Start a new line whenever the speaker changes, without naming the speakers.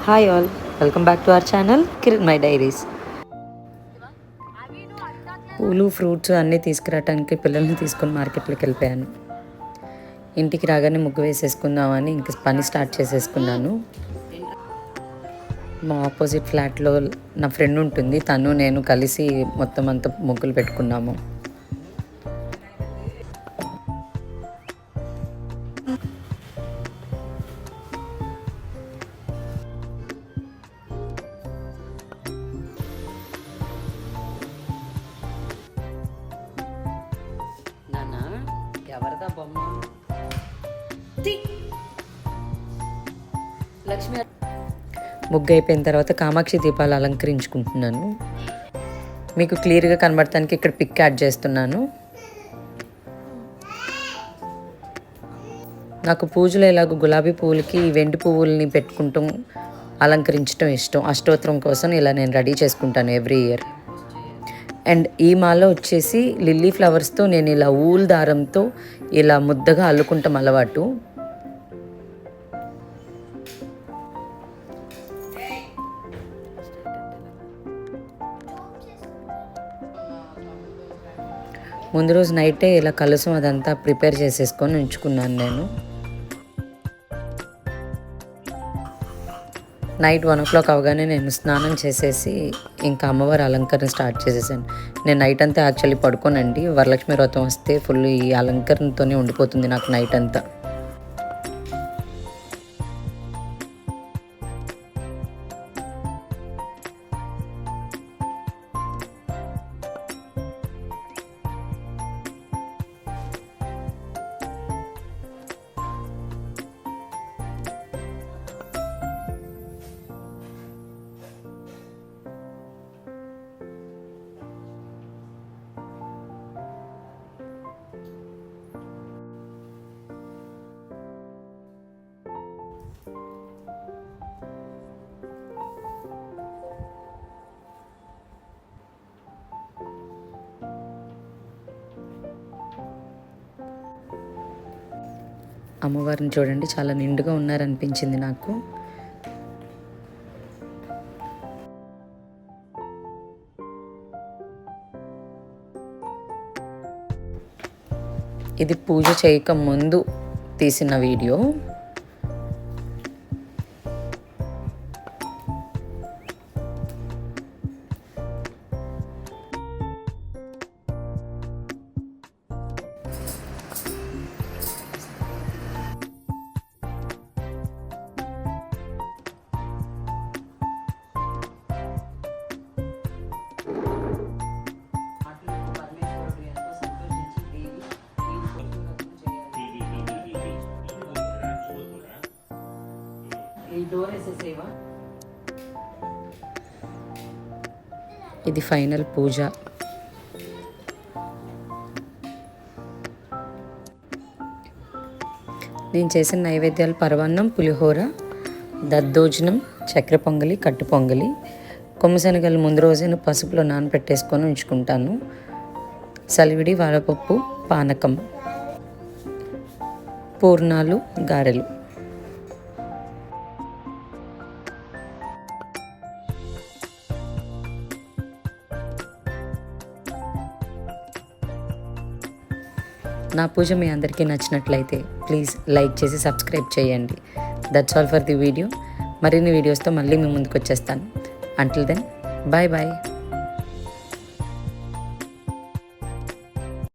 Hi all, welcome back to our channel Kiran my diaries. పూలు fruits అన్నీ తీసుకురావడానికి పిల్లల్ని తీసుకొని మార్కెట్లోకి వెళ్ళిపోయాను. ఇంటికి రాగానే ముగ్గు వేసేసుకుందామని ఇంక పని స్టార్ట్ చేసేసుకున్నాను. మా ఆపోజిట్ ఫ్లాట్లో నా ఫ్రెండ్ ఉంటుంది, తను నేను కలిసి మొత్తం అంతా ముగ్గులు పెట్టుకున్నాము. ఎవరిదా బొమ్మ? లక్ష్మి. ముగ్గు అయిపోయిన తర్వాత కామాక్షి దీపాలు అలంకరించుకుంటున్నాను. మీకు క్లియర్గా కనబడటానికి ఇక్కడ పిక్ యాడ్ చేస్తున్నాను. నాకు పూజలు ఎలాగో గులాబీ పువ్వులకి వెండి పువ్వుల్ని పెట్టుకుంటూ అలంకరించడం ఇష్టం. అష్టోత్తరం కోసం ఇలా నేను రెడీ చేసుకుంటాను ఎవ్రీ ఇయర్. అండ్ ఈ మాల వచ్చేసి లిల్లీ ఫ్లవర్స్తో నేను ఇలా ఊల్ దారంతో ఇలా ముద్దగా అల్లుకుంటాం అలవాటు. ముందు రోజు నైటే ఇలా కలసం అదంతా ప్రిపేర్ చేసేసుకొని ఉంచుకున్నాను నేను. నైట్ 1 o'clock అవగానే నేను స్నానం చేసేసి ఇంకా అమ్మవారి అలంకరణ స్టార్ట్ చేసేసాను. నేను నైట్ అంతా యాక్చువల్లీ పడుకోనండి, వరలక్ష్మి వ్రతం వస్తే ఫుల్ ఈ అలంకరణతోనే ఉండిపోతుంది నాకు నైట్ అంతా. అమ్మవారిని చూడండి, చాలా నిండుగా ఉన్నారనిపించింది నాకు. ఇది పూజ చేయక ముందు తీసిన వీడియో. ఇది ఫైనల్ పూజ. నేను చేసిన నైవేద్యాలు పరమాన్నం, పులిహోర, దద్దోజనం, చక్కెర పొంగలి, కట్టు పొంగలి. కొమ్మశనగలు ముందు రోజే పసుపులో నానబెట్టేసుకొని ఉంచుకుంటాను. సలివిడి, వాడపప్పు, పానకం, పూర్ణాలు, గారెలు. నా పూజ మీ అందరికీ నచ్చినట్లయితే ప్లీజ్ లైక్ చేసి సబ్స్క్రైబ్ చేయండి. That's all for the video. మరిన్ని వీడియోస్తో మళ్ళీ మీ ముందుకు వచ్చేస్తాను. Until then, bye bye.